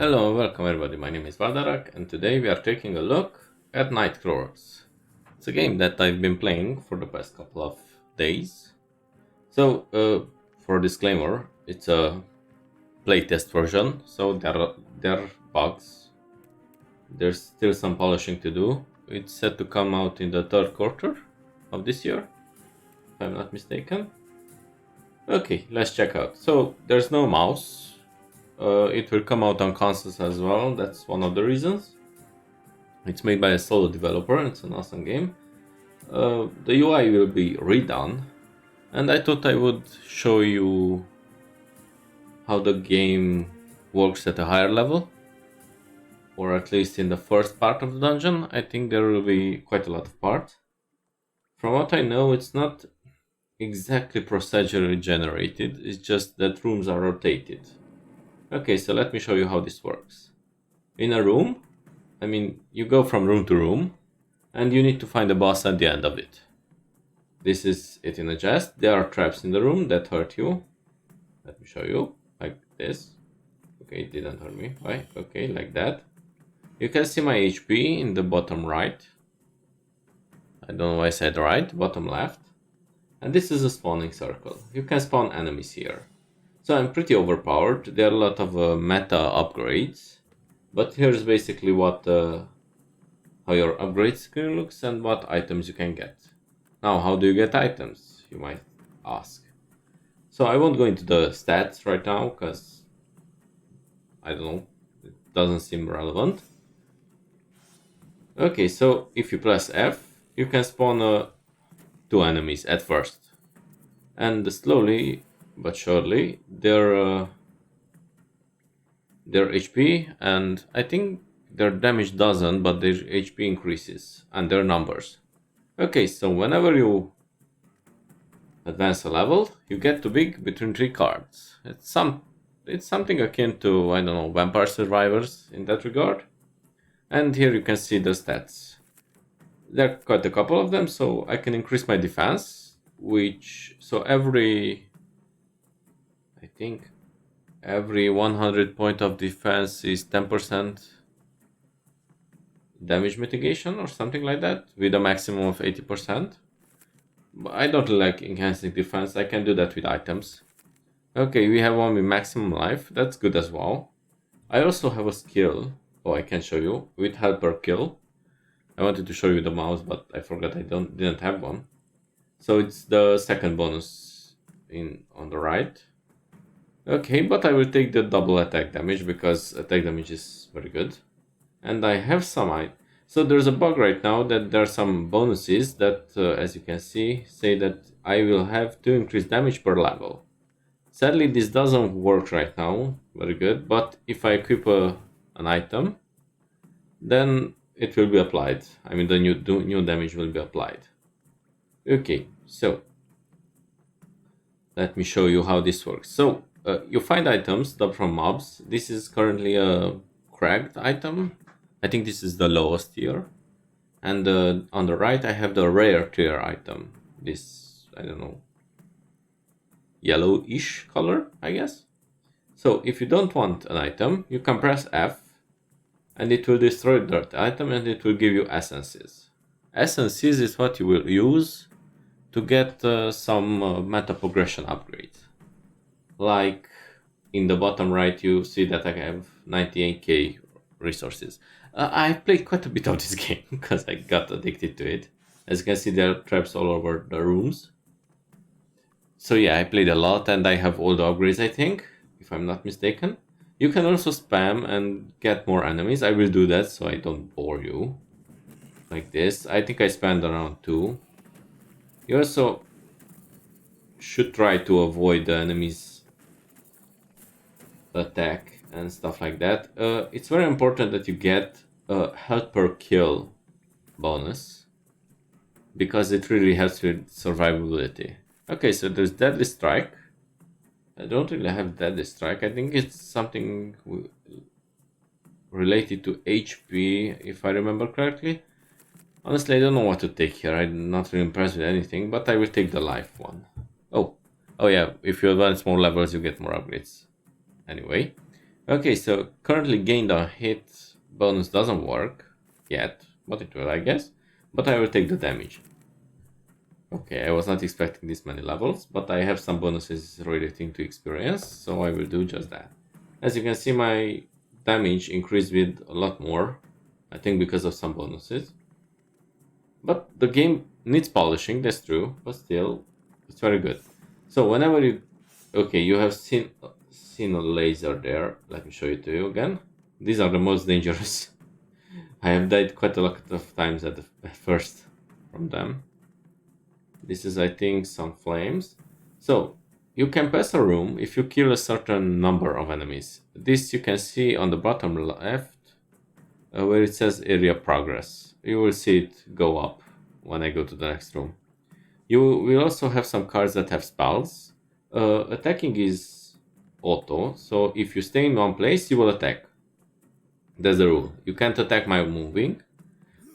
Hello, welcome everybody. My name is Valdarak, and today we are taking a look at Nightcrawlers. It's a game that I've been playing for the past couple of days. For disclaimer, it's a playtest version, so there are bugs. There's still some polishing to do. It's set to come out in the third quarter of this year, if I'm not mistaken. Okay, let's check out. So there's no mouse. It will come out on consoles as well. That's one of the reasons. It's made by a solo developer. It's an awesome game. The UI will be redone, and I thought I would show you how the game works at a higher level, or at least in the first part of the dungeon. I think there will be quite a lot of parts. From what I know, it's not exactly procedurally generated. It's just that rooms are rotated. Okay, so let me show you how this works. In a room, you go from room to room, and you need to find a boss at the end of it. This is it in a jest. There are traps in the room that hurt you. Let me show you, like this. Okay, it didn't hurt me. Why? Okay, like that. You can see my HP in the bottom right. I don't know why I said right, bottom left. And this is a spawning circle. You can spawn enemies here. So I'm pretty overpowered. There are a lot of meta upgrades. But here's basically what how your upgrade screen looks and what items you can get. Now, how do you get items, you might ask. So I won't go into the stats right now because I don't know, it doesn't seem relevant. Okay, so if you press F, you can spawn 2 enemies at first. And slowly but surely their HP and I think their damage doesn't, but their HP increases and their numbers. Okay, so whenever you advance a level, you get to pick between 3 cards. It's something akin to, I don't know, Vampire Survivors in that regard. And here you can see the stats. There are quite a couple of them, so I can increase my defense, every 100 point of defense is 10% damage mitigation or something like that, with a maximum of 80%. But I don't like enhancing defense. I can do that with items. Okay, we have one with maximum life. That's good as well. I also have a skill. Oh, I can show you with helper kill. I wanted to show you the mouse, but I forgot I didn't have one. So it's the second bonus on the right. Okay, but I will take the double attack damage because attack damage is very good. And I have so there's a bug right now that there are some bonuses that, as you can see, say that I will have to increase damage per level. Sadly, this doesn't work right now, very good, but if I equip an item, then it will be applied. The new damage will be applied. Okay, so let me show you how this works. So you find items dubbed from mobs. This is currently a cracked item. I think this is the lowest tier. And on the right I have the rare tier item. This, I don't know, yellowish color, I guess. So if you don't want an item, you can press F and it will destroy that item and it will give you essences. Essences is what you will use to get some meta progression upgrades. Like in the bottom right, you see that I have 98k resources. I've played quite a bit of this game because I got addicted to it. As you can see, there are traps all over the rooms. So yeah, I played a lot and I have all the upgrades, I think, if I'm not mistaken. You can also spam and get more enemies. I will do that so I don't bore you. Like this. I think I spent around 2. You also should try to avoid the enemies' attack and stuff like that. It's very important that you get a health per kill bonus because it really helps with survivability. Okay, so there's Deadly Strike. I don't really have Deadly Strike. I think it's something related to HP, if I remember correctly. Honestly, I don't know what to take here. I'm not really impressed with anything, but I will take the life one. Oh yeah, if you advance more levels, you get more upgrades. Anyway. Okay, so currently gained on hit bonus doesn't work yet, but it will, I guess. But I will take the damage. Okay, I was not expecting this many levels, but I have some bonuses relating to experience, so I will do just that. As you can see, my damage increased with a lot more, I think because of some bonuses. But the game needs polishing, that's true, but still, it's very good. So whenever you... Okay, you have seen a laser there. Let me show it to you again. These are the most dangerous. I have died quite a lot of times at first from them. This is, I think, some flames. So, you can pass a room if you kill a certain number of enemies. This you can see on the bottom left, where it says area progress. You will see it go up when I go to the next room. You will also have some cards that have spells. Attacking is auto, so if you stay in one place, you will attack. That's the rule. You can't attack by moving.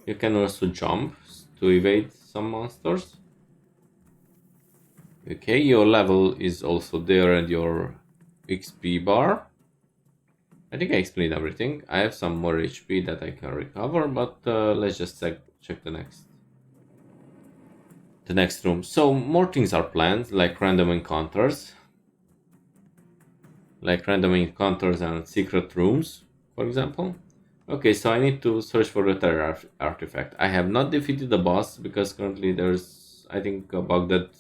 You can also jump to evade some monsters. Okay, your level is also there and your XP bar. I think I explained everything. I have some more HP that I can recover, but let's just check the next room. So more things are planned, like random encounters. And secret rooms, for example. Okay, so I need to search for the terror artifact. I have not defeated the boss because currently there's, I think, a bug that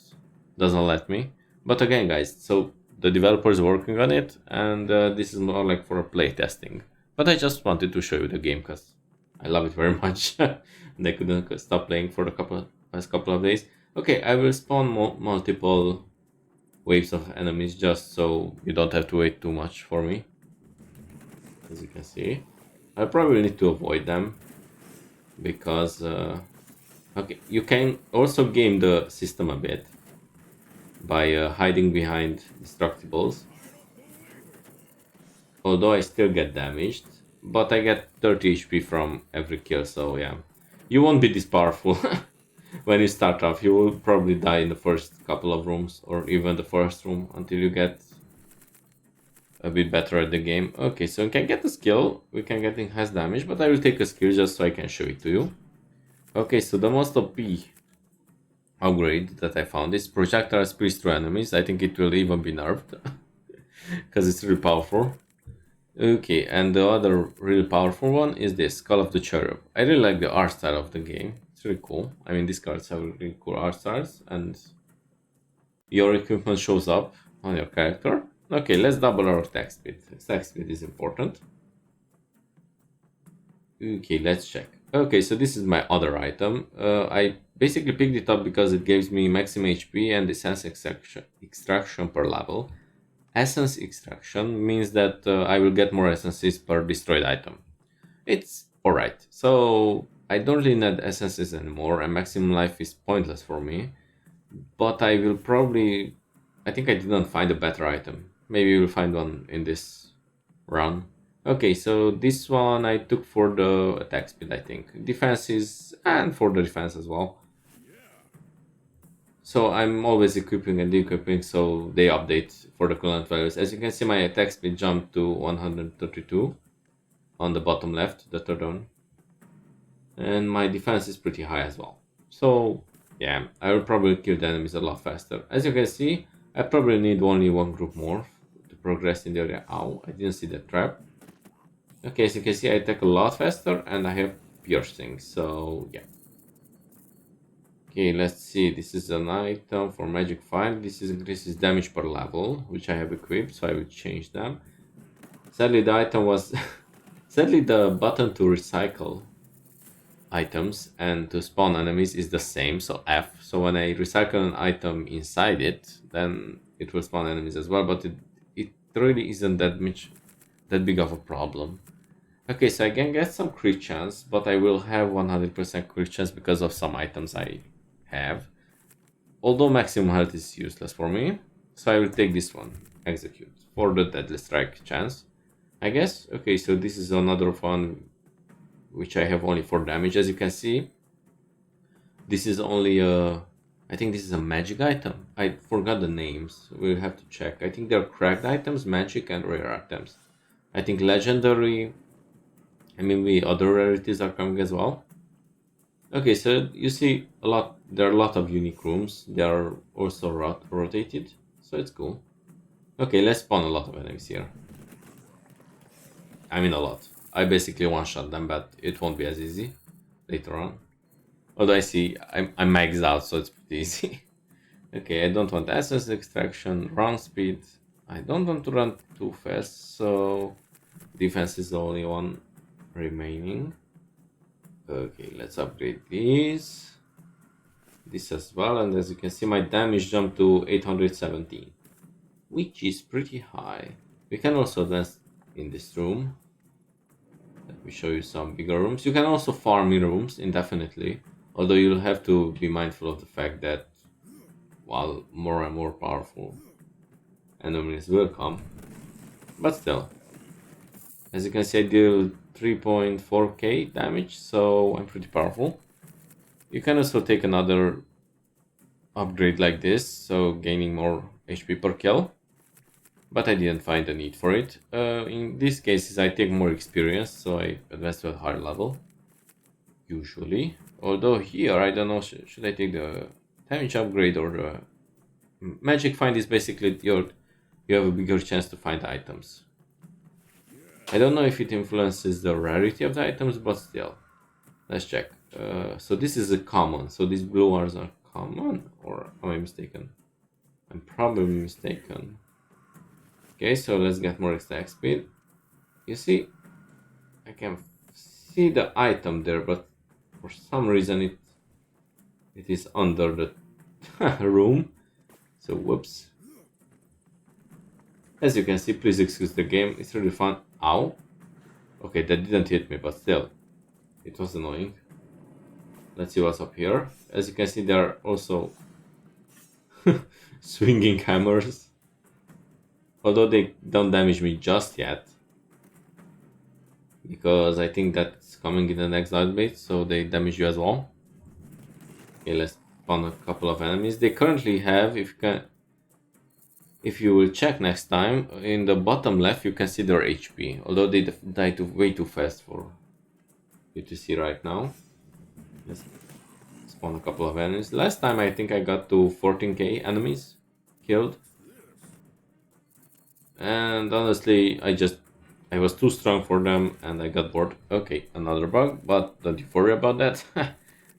doesn't let me. But again, guys, so the developer is working on it, and this is more like for a play testing. But I just wanted to show you the game because I love it very much. And I couldn't stop playing for the past couple of days. Okay, I will spawn multiple waves of enemies just so you don't have to wait too much for me. As you can see, I probably need to avoid them because okay, you can also game the system a bit by hiding behind destructibles. Although I still get damaged, but I get 30 HP from every kill, so yeah. You won't be this powerful when you start off. You will probably die in the first couple of rooms, or even the first room, until you get a bit better at the game. Okay, so we can get a skill, we can get enhanced damage, but I will take a skill just so I can show it to you. Okay, so the most OP upgrade that I found is projectile spears through enemies. I think it will even be nerfed because it's really powerful. Okay, and the other really powerful one is this, Call of the Cherub. I really like the art style of the game. It's really cool. I mean, these cards have really cool art styles, and your equipment shows up on your character. Okay, let's double our attack speed. Attack speed is important. Okay, let's check. Okay, so this is my other item. I basically picked it up because it gives me maximum HP and essence extraction per level. Essence extraction means that I will get more essences per destroyed item. It's alright. So I don't really need essences anymore, and maximum life is pointless for me. But I will probably... I think I didn't find a better item. Maybe we'll find one in this run. Okay, so this one I took for the attack speed, I think. Defenses, and for the defense as well. So I'm always equipping and de-equipping, so they update for the current values. As you can see, my attack speed jumped to 132 on the bottom left, the third one. And my defense is pretty high as well. So yeah, I will probably kill the enemies a lot faster. As you can see, I probably need only one group more to progress in the area. Ow, I didn't see that trap. Okay, as you can see, I attack a lot faster and I have piercing, so yeah. Okay, let's see. This is an item for magic find. This increases damage per level, which I have equipped, so I will change them. Sadly, the item was... Sadly, the button to recycle items and to spawn enemies is the same, so F. So when I recycle an item inside it, then it will spawn enemies as well, but it really isn't that big of a problem. Okay, so I can get some crit chance, but I will have 100% crit chance because of some items I have. Although maximum health is useless for me, so I will take this one, execute, for the deadly strike chance, I guess. Okay, so this is another one which I have only for damage. As you can see, this is only a... I think this is a magic item. I forgot the names, we'll have to check. I think they're cracked items, magic, and rare items. I think legendary and maybe other rarities are coming as well. Okay, so you see there are a lot of unique rooms. They are also rotated, so it's cool. Okay, let's spawn a lot of enemies here. I mean a lot. I basically one-shot them, but it won't be as easy later on. Although I see I'm maxed out, so it's pretty easy. Okay, I don't want essence extraction, run speed. I don't want to run too fast, so defense is the only one remaining. Okay, let's upgrade these. This as well, and as you can see, my damage jumped to 817, which is pretty high. We can also advance in this room. Let me show you some bigger rooms. You can also farm in rooms indefinitely, although you'll have to be mindful of the fact that while more and more powerful enemies will come, but still, as you can see, I deal 3.4k damage, so I'm pretty powerful. You can also take another upgrade like this, so gaining more HP per kill, but I didn't find the need for it. In these cases, I take more experience, so I advance to a higher level, usually. Although here, I don't know, should I take the damage upgrade or the magic find? Is basically you have a bigger chance to find items. I don't know if it influences the rarity of the items, but still. Let's check. So this is a common. So these blue ones are common, or am I mistaken? I'm probably mistaken. Okay, so let's get more attack speed. You see, I can see the item there, but for some reason it is under the room. So whoops. As you can see, please excuse the game. It's really fun. Ow. Okay, that didn't hit me, but still, it was annoying. Let's see what's up here. As you can see, there are also swinging hammers. Although they don't damage me just yet, because I think that's coming in the next update, so they damage you as well. Okay, let's spawn a couple of enemies. They currently have, if you will check next time, in the bottom left you can see their HP, although they die way too fast for you to see right now. Let's spawn a couple of enemies. Last time I think I got to 14k enemies killed. And honestly, I was too strong for them and I got bored. Okay, another bug, but don't you worry about that.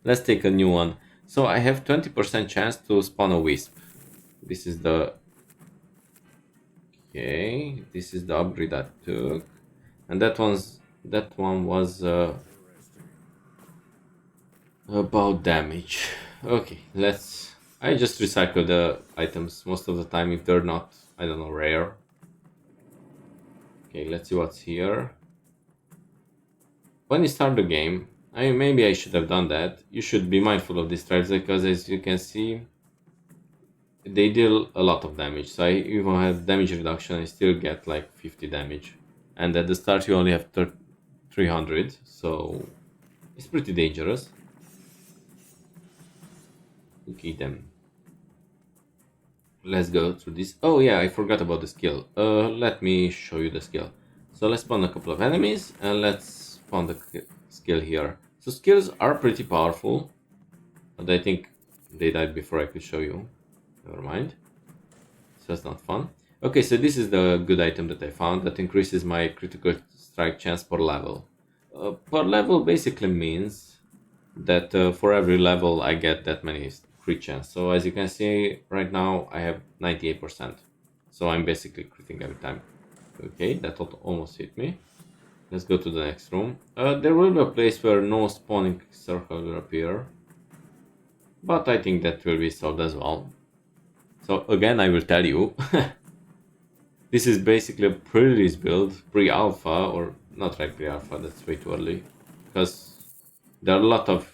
Let's take a new one. So I have 20% chance to spawn a wisp. This is the... Okay, this is the upgrade I took. And that one was about damage. Okay, I just recycle the items most of the time if they're not, I don't know, rare. Okay, let's see what's here. When you start the game, maybe I should have done that. You should be mindful of these traps because, as you can see, they deal a lot of damage. So I even have damage reduction, I still get like 50 damage. And at the start you only have 300, so it's pretty dangerous. Okay then. Let's go through this. Oh yeah, I forgot about the skill. Let me show you the skill. So let's spawn a couple of enemies and let's spawn the skill here. So skills are pretty powerful, but I think they died before I could show you. Never mind. So that's not fun. Okay, so this is the good item that I found that increases my critical strike chance per level. Per level basically means that for every level I get that many crit chance. So as you can see right now I have 98%. So I'm basically critting every time. Okay, that almost hit me. Let's go to the next room. There will be a place where no spawning circle will appear. But I think that will be solved as well. So again, I will tell you. This is basically a pre-release build, pre-alpha, or not like pre-alpha, that's way too early. Because there are a lot of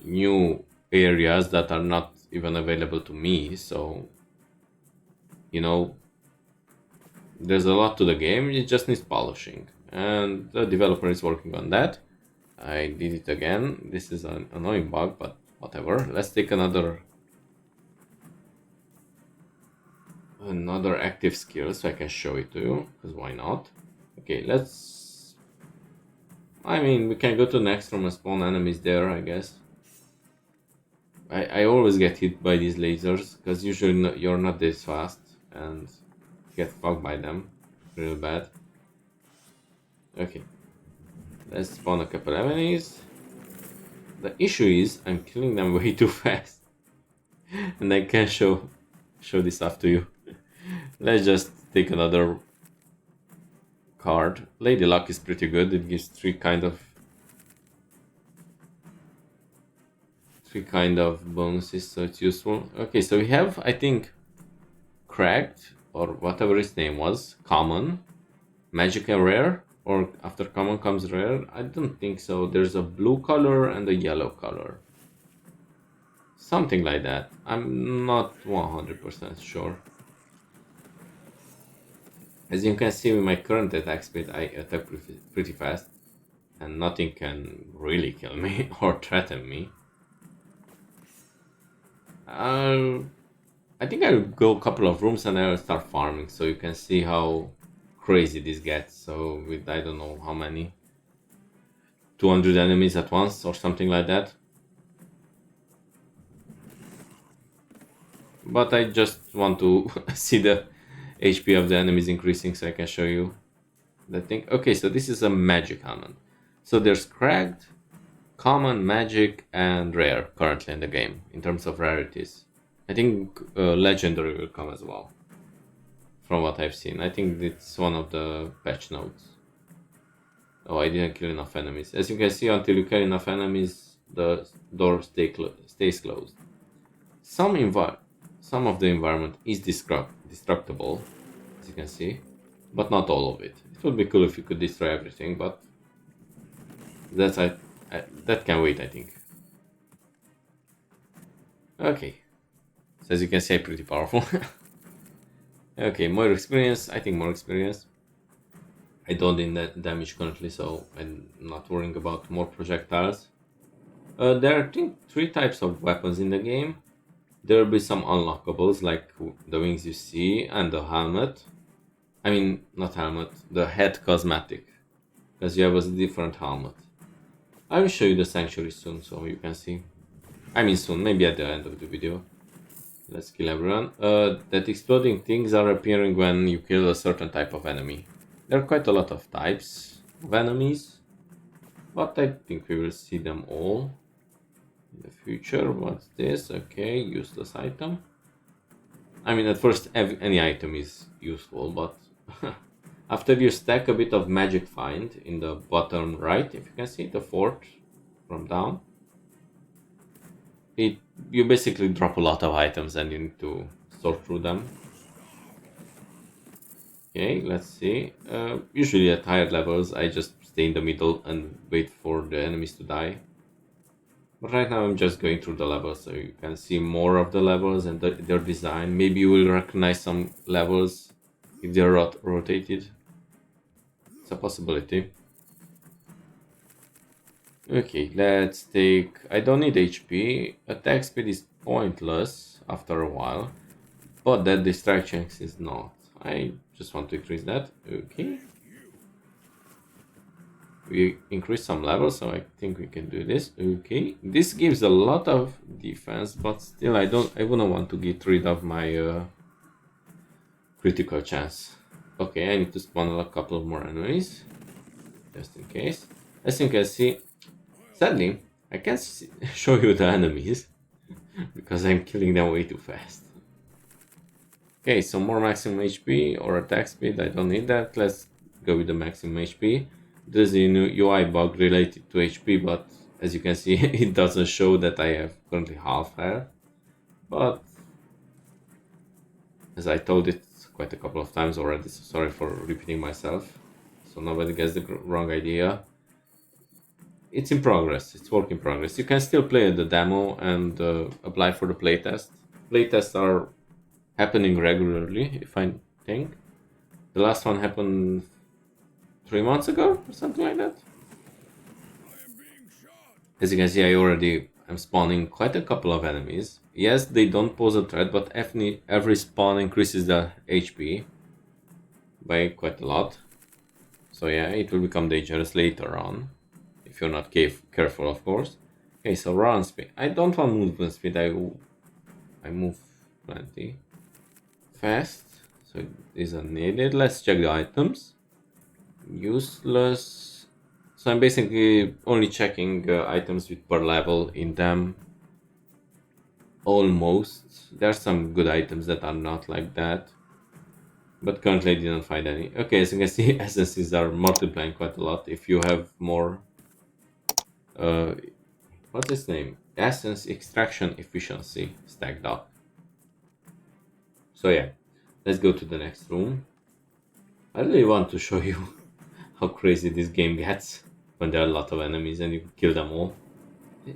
new areas that are not even available to me, so you know, there's a lot to the game. It just needs polishing, and the developer is working on that. I did it again. This is an annoying bug, but whatever. Let's take another active skill so I can show it to you, because why not? Okay, let's... I mean, we can go to the next room and spawn enemies there, I guess. I always get hit by these lasers, because usually you're not this fast, and get fucked by them real bad. Okay, let's spawn a couple enemies. The issue is I'm killing them way too fast, and I can't show this off to you. Let's just take another card. Lady Luck is pretty good. It gives three kind of bonuses, so it's useful. Okay, so we have, I think, cracked, or whatever its name was, common, magic and rare, or after common comes rare. I don't think so. There's a blue color and a yellow color, something like that. I'm not 100% sure. As you can see with my current attack speed, I attack pretty fast, and nothing can really kill me or threaten me. I think I'll go a couple of rooms and I'll start farming, so you can see how crazy this gets. So with, I don't know how many, 200 enemies at once or something like that. But I just want to see the HP of the enemies increasing so I can show you the thing. Okay, so this is a magic helmet. So there's cracked, common, magic, and rare currently in the game in terms of rarities. I think legendary will come as well, from what I've seen. I think it's one of the patch notes. Oh, I didn't kill enough enemies. As you can see, until you kill enough enemies, the door stays closed. Some of the environment is destructible, as you can see, but not all of it. It would be cool if you could destroy everything, but that can wait, I think. Okay, so as you can see, pretty powerful. Okay, more experience. I think more experience. I don't need that damage currently, so I'm not worrying about more projectiles. There are, I think, 3 types of weapons in the game. There will be some unlockables, like the wings you see and the helmet. I mean, not helmet, the head cosmetic, because you have a different helmet. I will show you the sanctuary soon, so you can see. I mean soon, maybe at the end of the video. Let's kill everyone. That exploding things are appearing when you kill a certain type of enemy. There are quite a lot of types of enemies, but I think we will see them all in the future. What's this? Okay, useless item. I mean, at first any item is useful, but after you stack a bit of magic find in the bottom right, if you can see the fort from down, you basically drop a lot of items and you need to sort through them. Okay, let's see. Usually at higher levels I just stay in the middle and wait for the enemies to die. But right now I'm just going through the levels so you can see more of the levels and their design. Maybe you will recognize some levels if they're rotated. It's a possibility. Okay, let's take... I don't need HP. Attack speed is pointless after a while, but that distraction is not. I just want to increase that. Okay. We increase some levels, so I think we can do this. Okay. This gives a lot of defense, but still I wouldn't want to get rid of my critical chance. Okay, I need to spawn a couple of more enemies, just in case. As you can see, sadly, I can't show you the enemies because I'm killing them way too fast. Okay, so more maximum HP or attack speed, I don't need that. Let's go with the maximum HP. There's a new UI bug related to HP, but as you can see, it doesn't show that I have currently half health. But as I told it quite a couple of times already, so sorry for repeating myself, so nobody gets the wrong idea. It's in progress, it's work in progress. You can still play the demo and apply for the playtest. Playtests are happening regularly, if I think. The last one happened 3 months ago or something like that. As you can see, I'm spawning quite a couple of enemies. Yes, they don't pose a threat, but every spawn increases the HP by quite a lot. So yeah, it will become dangerous later on. If you're not careful, of course. Okay, so run speed. I don't want movement speed. I move plenty fast, so it isn't needed. Let's check the items. Useless. So I'm basically only checking items with per level in them. Almost. There's some good items that are not like that, but currently I didn't find any. Okay, as you can see, essences are multiplying quite a lot if you have more. Uh, what's its name? Essence extraction efficiency stacked up. So yeah, let's go to the next room. I really want to show you how crazy this game gets when there are a lot of enemies and you kill them all.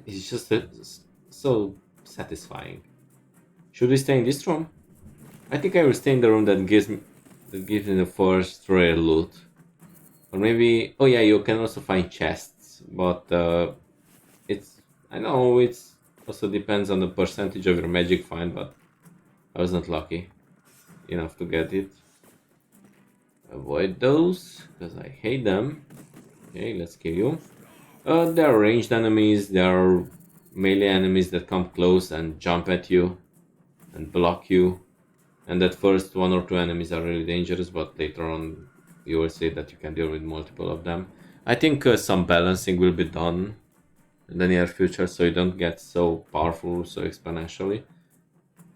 It's just so satisfying. Should we stay in this room? I think I will stay in the room that gives me the first rare loot. Or maybe, oh yeah, you can also find chests, but it's, I know it's also depends on the percentage of your magic find, but I wasn't lucky enough to get it. Avoid those because I hate them. Okay, let's kill you. There are ranged enemies, there are melee enemies that come close and jump at you and block you. And at first, one or two enemies are really dangerous, but later on, you will see that you can deal with multiple of them. I think some balancing will be done in the near future so you don't get so powerful so exponentially.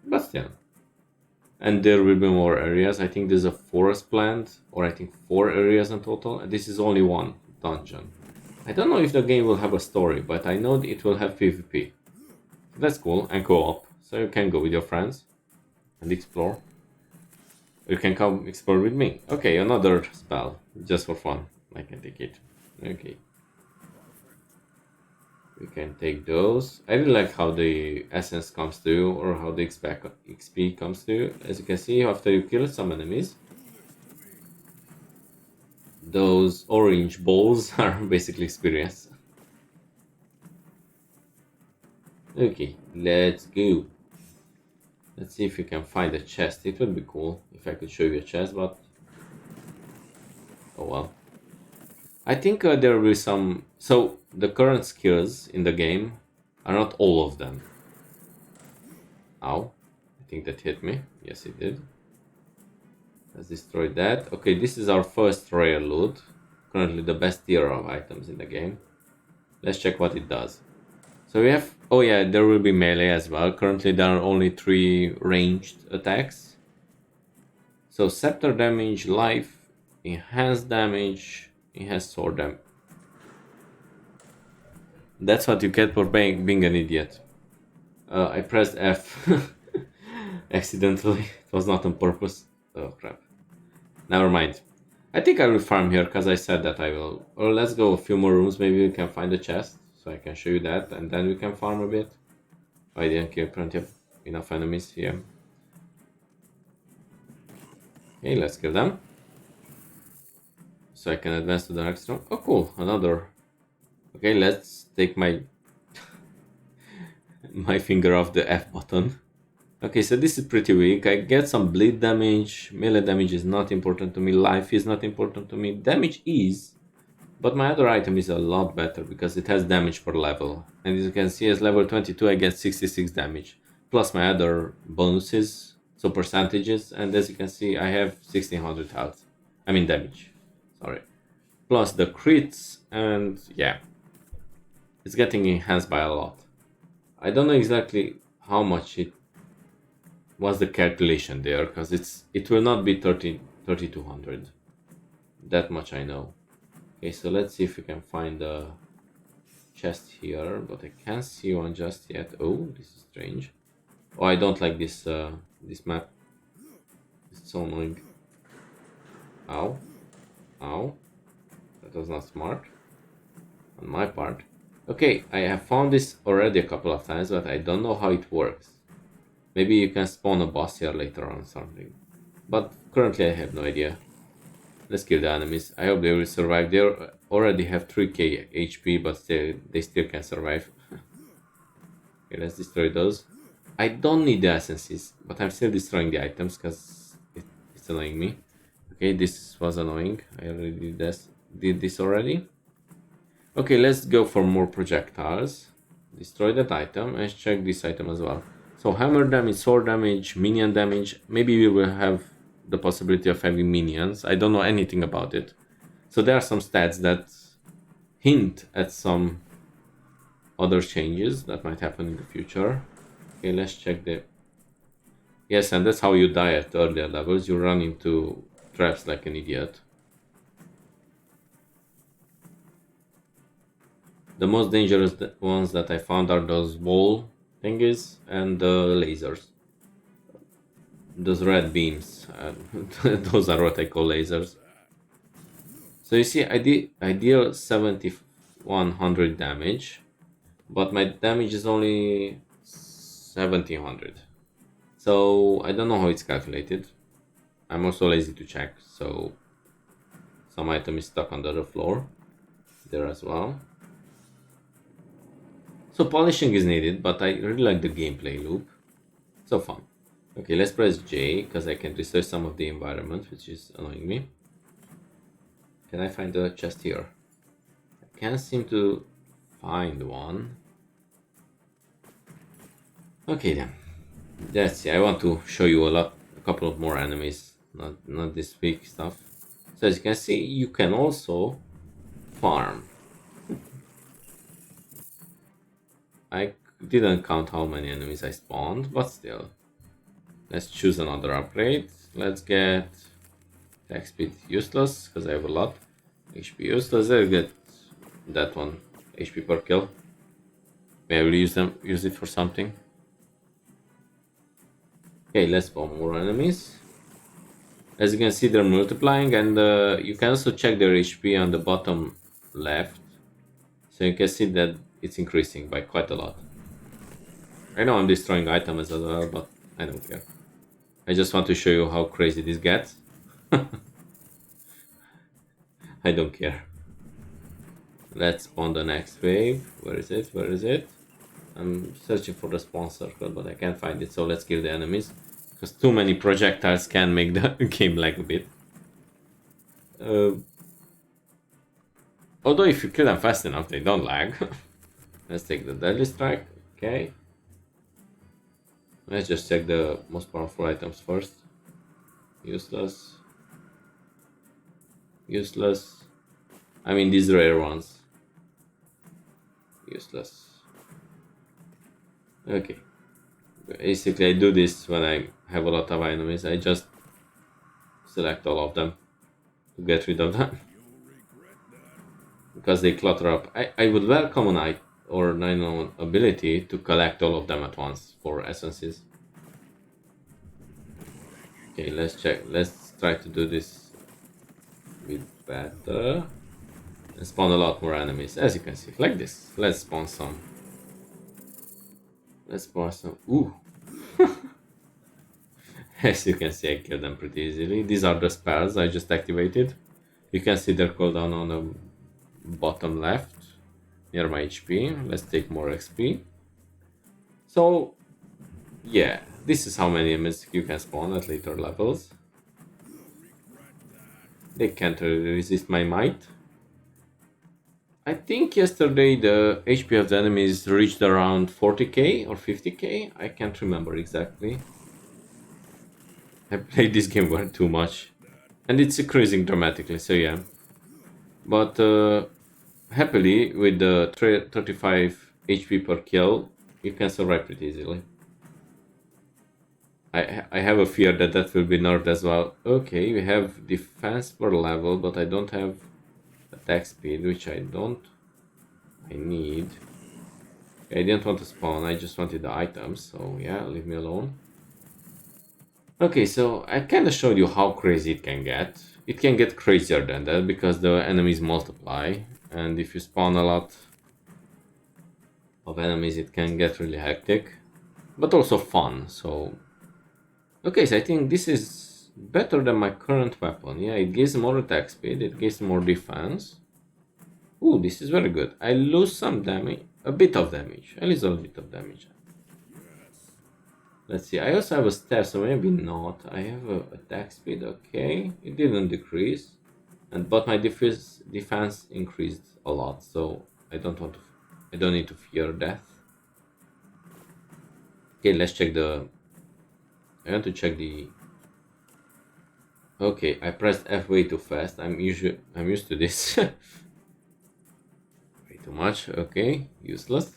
But still. And there will be more areas. I think there's a forest planned, or I think 4 areas in total. And this is only one dungeon. I don't know if the game will have a story, but I know it will have PvP. That's cool, and co-op. So you can go with your friends and explore. You can come explore with me. Okay, another spell, just for fun. I can take it. Okay. We can take those. I really like how the essence comes to you, or how the XP comes to you. As you can see, after you kill some enemies, those orange balls are basically experience. Okay, let's go. Let's see if we can find a chest. It would be cool if I could show you a chest, but oh well. I think there will be some. So the current skills in the game are not all of them. Ow! I think that hit me. Yes, it did. Let's destroy that. Okay, this is our first rare loot. Currently the best tier of items in the game. Let's check what it does. So we have. Oh yeah, there will be melee as well. Currently there are only 3 ranged attacks. So scepter damage, life, enhanced damage, enhanced sword damage. That's what you get for being an idiot. I pressed F accidentally. It was not on purpose. Oh crap. Never mind. I think I will farm here because I said that I will. Or let's go a few more rooms. Maybe we can find a chest so I can show you that, and then we can farm a bit. I didn't kill plenty of enough enemies here. Okay, let's kill them. So I can advance to the next room. Oh cool, another. Okay, let's take my my finger off the F button. Okay, so this is pretty weak. I get some bleed damage. Melee damage is not important to me. Life is not important to me. Damage is. But my other item is a lot better because it has damage per level. And as you can see, as level 22 I get 66 damage. Plus my other bonuses, so percentages. And as you can see, I have 1600 health. I mean damage. Sorry. Plus the crits, and yeah. It's getting enhanced by a lot. I don't know exactly how much it was the calculation there, because it will not be 3200. That much I know. Okay, so let's see if we can find a chest here, but I can't see one just yet. Oh, this is strange. Oh, I don't like this this map. It's so annoying. Ow. Ow. That was not smart on my part. Okay, I have found this already a couple of times, but I don't know how it works. Maybe you can spawn a boss here later on or something. But currently I have no idea. Let's kill the enemies. I hope they will survive. They already have 3k HP, but they still can survive. Okay, let's destroy those. I don't need the essences, but I'm still destroying the items because it's annoying me. Okay, this was annoying. I already did this already. Okay, let's go for more projectiles. Destroy that item and check this item as well. So hammer damage, sword damage, minion damage. Maybe we will have the possibility of having minions. I don't know anything about it. So there are some stats that hint at some other changes that might happen in the future. Okay, let's check the... Yes, and that's how you die at earlier levels. You run into traps like an idiot. The most dangerous ones that I found are those wall thingies and the lasers. Those red beams. Those are what I call lasers. So you see, I deal 7,100 damage, but my damage is only 1,700. So I don't know how it's calculated. I'm also lazy to check, so some item is stuck under the floor there as well. So polishing is needed, but I really like the gameplay loop. So fun. Okay, let's press J, because I can research some of the environment, which is annoying me. Can I find the chest here? I can't seem to find one. Okay then. Let's see, I want to show you a couple of more enemies, not this big stuff. So as you can see, you can also farm. I didn't count how many enemies I spawned, but still. Let's choose another upgrade. Let's get attack speed useless, because I have a lot. HP useless, I'll get that one, HP per kill. Maybe I will use it for something. Okay, let's spawn more enemies. As you can see, they're multiplying, and you can also check their HP on the bottom left. So you can see that it's increasing by quite a lot. I know I'm destroying items as well, but I don't care. I just want to show you how crazy this gets. I don't care. Let's spawn the next wave. Where is it? Where is it? I'm searching for the spawn circle, but I can't find it, so let's kill the enemies. Because too many projectiles can make the game lag a bit. Although if you kill them fast enough, they don't lag. Let's take the deadly strike. Okay. Let's just check the most powerful items first. Useless. Useless. I mean these rare ones. Useless. Okay. Basically I do this when I have a lot of enemies. I just select all of them to get rid of them. Because they clutter up. I would welcome an item or 9 ability to collect all of them at once for essences. Okay, let's check. Let's try to do this a bit better. And spawn a lot more enemies, as you can see, like this. Let's spawn some. Let's spawn some. Ooh. As you can see, I killed them pretty easily. These are the spells I just activated. You can see their cooldown on the bottom left near my HP. Let's take more XP. So yeah, this is how many enemies you can spawn at later levels. They can't resist my might. I think yesterday the HP of the enemies reached around 40k or 50k. I can't remember exactly. I played this game way too much. And it's increasing dramatically, so yeah. But happily, with the 35 HP per kill, you can survive pretty easily. I have a fear that that will be nerfed as well. Okay, we have defense per level, but I don't have attack speed, which I need. I didn't want to spawn, I just wanted the items, so yeah, leave me alone. Okay, so I kind of showed you how crazy it can get. It can get crazier than that because the enemies multiply, and if you spawn a lot of enemies it can get really hectic, but also fun. So okay, so I think this is better than my current weapon. Yeah, it gives more attack speed, it gives more defense. Ooh, this is very good. I lose some damage, a bit of damage, a little bit of damage. Let's see. I also have a staff, so maybe not. I have a attack speed. Okay, it didn't decrease, but my defense increased a lot. So I don't want to. I don't need to fear death. Okay, let's check the. I want to check the. Okay, I pressed F way too fast. I'm used to this. Way too much. Okay, useless.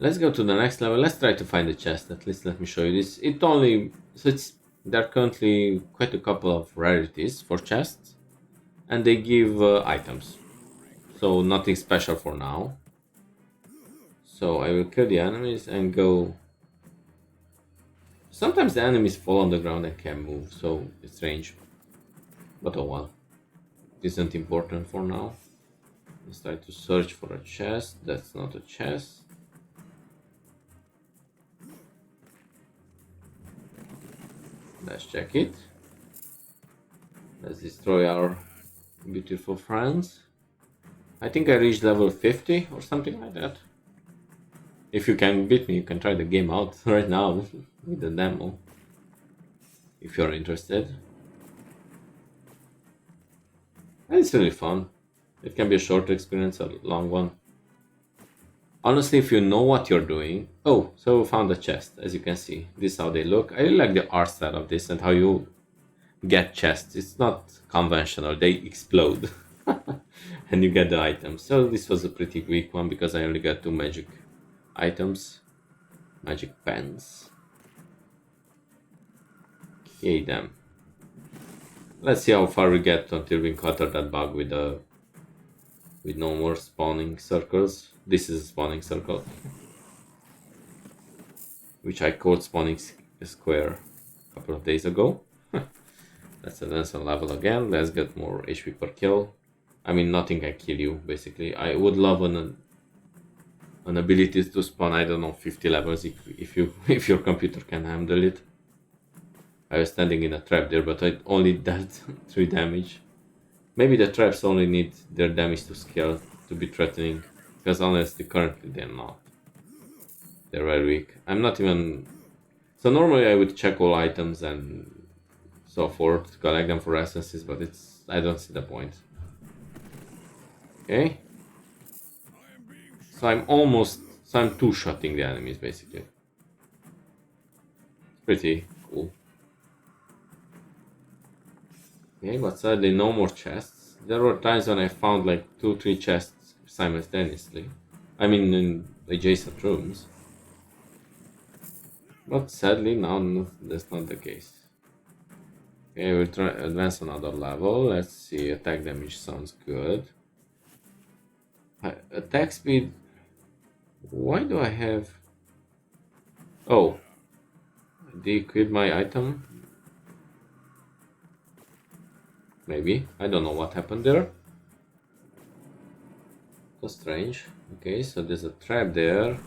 Let's go to the next level. Let's try to find the chest. At least let me show you this. There are currently quite a couple of rarities for chests, and they give items. So nothing special for now. So I will kill the enemies and go. Sometimes the enemies fall on the ground and can't move, so it's strange. But oh well. It isn't important for now. Let's try to search for a chest. That's not a chest. Let's check it. Let's destroy our beautiful friends. I think I reached level 50 or something like that. If you can beat me, you can try the game out right now with the demo. If you're interested. And it's really fun. It can be a short experience, a long one. Honestly, if you know what you're doing... Oh, so we found a chest, as you can see. This is how they look. I really like the art style of this and how you get chests. It's not conventional, they explode. And you get the items. So this was a pretty weak one because I only got 2 magic items. Magic pens. Okay then. Let's see how far we get until we encounter that bug with no more spawning circles. This is a spawning circle, which I called spawning square a couple of days ago. Let's advance a level again. Let's get more HP per kill. I mean, nothing can kill you, basically. I would love an ability to spawn, I don't know, 50 levels if your computer can handle it. I was standing in a trap there, but I only dealt 3 damage. Maybe the traps only need their damage to scale to be threatening, because honestly, currently they're not. They're very weak. I'm not even... So normally I would check all items and so forth, collect them for essences, but I don't see the point. Okay. So I'm two-shotting the enemies, basically. Pretty cool. Okay, but sadly no more chests. There were times when I found like 2-3 chests simultaneously. I mean in adjacent rooms. But sadly now that's not the case. Okay, we'll try advance another level. Let's see, attack damage sounds good. Attack speed... Why do I have... Oh. De-equip my item? Maybe. I don't know what happened there. So strange. Okay, so there's a trap there.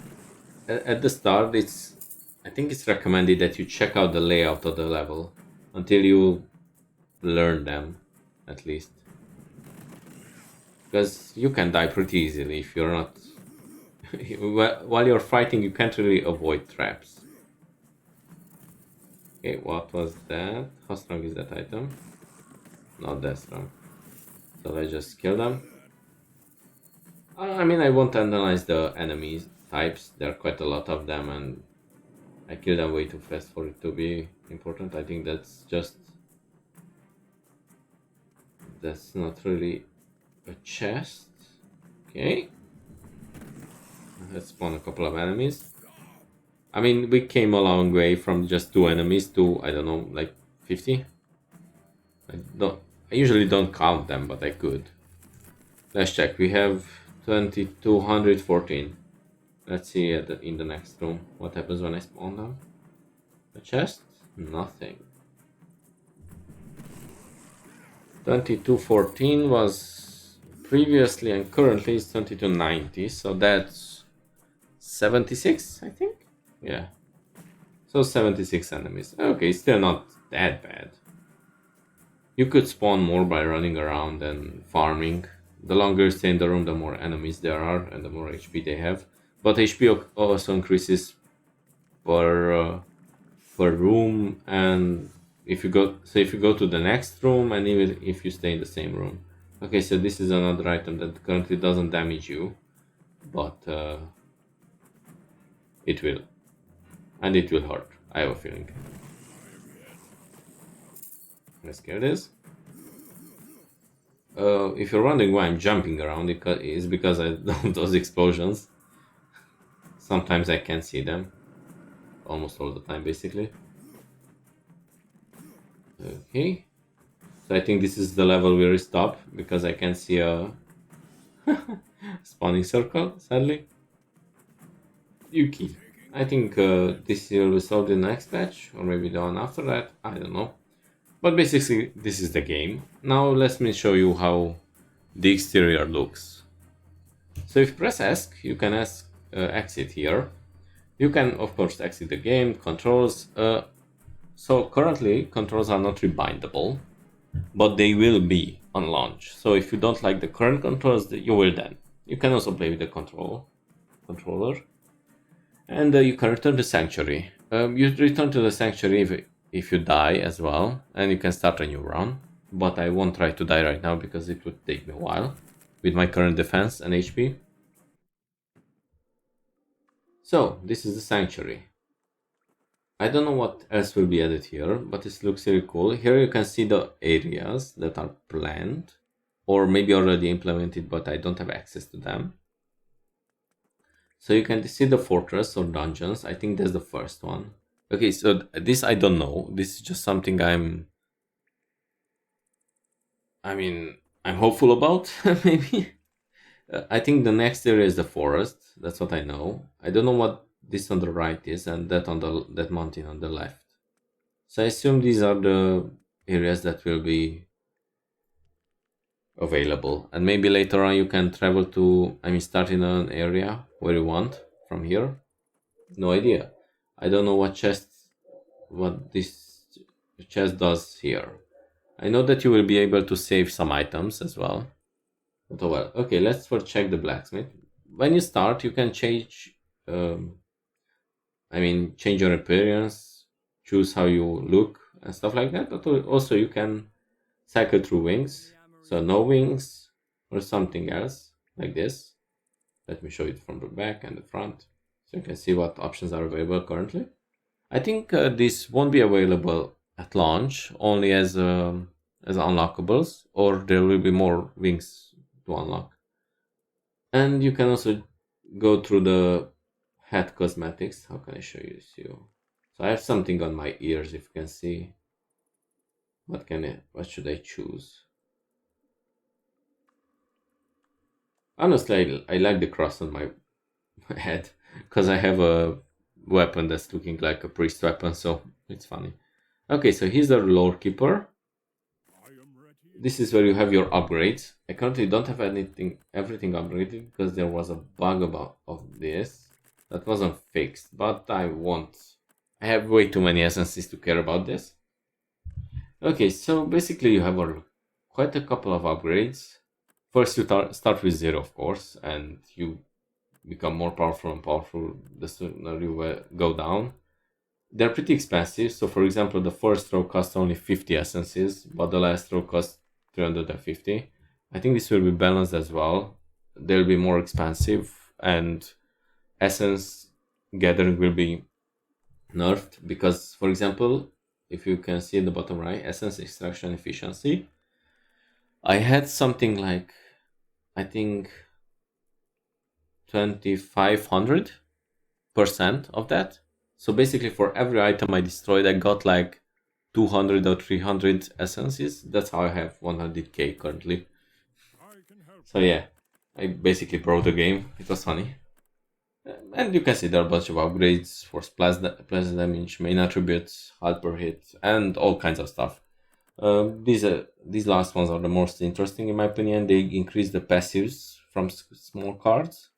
At the start, I think it's recommended that you check out the layout of the level until you learn them, at least. Because you can die pretty easily if you're not... While you're fighting, you can't really avoid traps. Okay, what was that? How strong is that item? Not that strong. So let's just kill them. I mean, I won't analyze the enemy types. There are quite a lot of them and I kill them way too fast for it to be important. I think that's not really a chest. Okay. Let's spawn a couple of enemies. I mean, we came a long way from just 2 enemies to, I don't know, like 50. I usually don't count them, but I could. Let's check. We have 2214. Let's see in the next room what happens when I spawn them. A chest? Nothing. 2214 was previously and currently is 2290, so that's 76, I think. Yeah. So 76 enemies. Okay, still not that bad. You could spawn more by running around and farming. The longer you stay in the room, the more enemies there are and the more HP they have. But HP also increases per room, and if you go to the next room, and even if you stay in the same room. Okay, so this is another item that currently doesn't damage you, but it will, and it will hurt. I have a feeling. Let's get this. If you're wondering why I'm jumping around, it's because I love those explosions. Sometimes I can't see them, almost all the time, basically. Okay, so I think this is the level where we stop because I can see a spawning circle, sadly. Yuki. I think this will be solved in the next patch, or maybe the one after that, I don't know. But basically, this is the game. Now let me show you how the exterior looks. So if you press ESC, you can exit here. You can, of course, exit the game, controls. So currently, controls are not rebindable, but they will be on launch. So if you don't like the current controls, you will then. You can also play with the controller. And you can return to Sanctuary. You return to the Sanctuary if you die as well, and you can start a new run. But I won't try to die right now because it would take me a while with my current defense and HP. So, this is the Sanctuary. I don't know what else will be added here, but this looks really cool. Here you can see the areas that are planned, or maybe already implemented, but I don't have access to them. So you can see the fortress or dungeons. I think that's the first one. Okay, so this I don't know. This is just something I'm hopeful about, maybe. I think the next area is the forest. That's what I know. I don't know what this on the right is and that mountain on the left. So I assume these are the areas that will be available. And maybe later on you can travel to, start in an area where you want from here. No idea. I don't know what this chest does here. I know that you will be able to save some items as well. But oh well. Okay, let's first check the blacksmith. When you start, you can change change your appearance, choose how you look and stuff like that. But also you can cycle through wings. So no wings or something else like this. Let me show it from the back and the front so you can see what options are available currently. I think this won't be available at launch, only as unlockables, or there will be more wings to unlock. And you can also go through the head cosmetics. How can I show you this? So I have something on my ears, if you can see. What should I choose? Honestly, I like the cross on my head because I have a weapon that's looking like a priest weapon, so it's funny. Okay, so here's the lore keeper. This is where you have your upgrades. I currently don't have everything upgraded because there was a bug of this that wasn't fixed, but I have way too many essences to care about this. Okay, so basically you have quite a couple of upgrades. First you start with 0, of course, and you become more powerful and powerful the sooner you go down. They're pretty expensive. So for example, the first row costs only 50 essences, but the last row costs 350. I think this will be balanced as well. They'll be more expensive, and essence gathering will be nerfed because, for example, if you can see in the bottom right, essence extraction efficiency, I had something like, I think 2500% of that. So basically for every item I destroyed, I got like 200 or 300 essences. That's how I have 100k currently. So yeah, I basically broke the game. It was funny. And you can see there are a bunch of upgrades for splash damage, main attributes, health per hit, and all kinds of stuff. These last ones are the most interesting in my opinion. They increase the passives from small cards.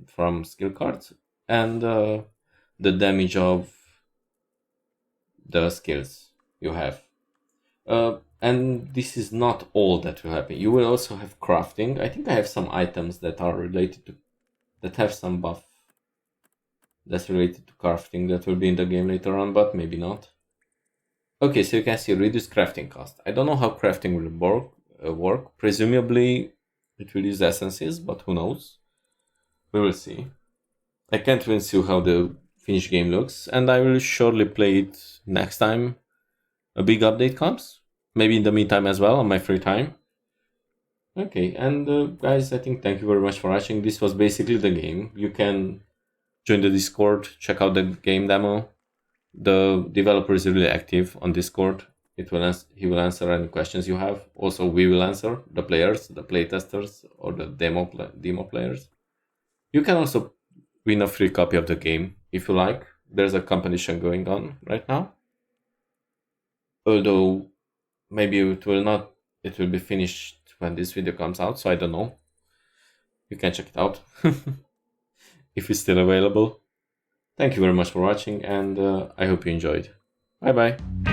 From skill cards, and the damage of the skills you have. And this is not all that will happen. You will also have crafting. I think I have some items that are related to that have some buff that's related to crafting that will be in the game later on, but maybe not. Okay, so you can see reduced crafting cost. I don't know how crafting will work. Presumably it will use essences, but who knows? We will see. I can't even see how the finished game looks, and I will surely play it next time a big update comes. Maybe in the meantime as well on my free time. Okay, and guys, I think thank you very much for watching. This was basically the game. You can join the Discord, check out the game demo. The developer is really active on Discord. He will answer any questions you have. Also, we will answer the players, the playtesters, or the demo players. You can also win a free copy of the game if you like. There's a competition going on right now. Although maybe it will not. It will be finished when this video comes out, so I don't know. You can check it out if it's still available. Thank you very much for watching, and I hope you enjoyed. Bye bye.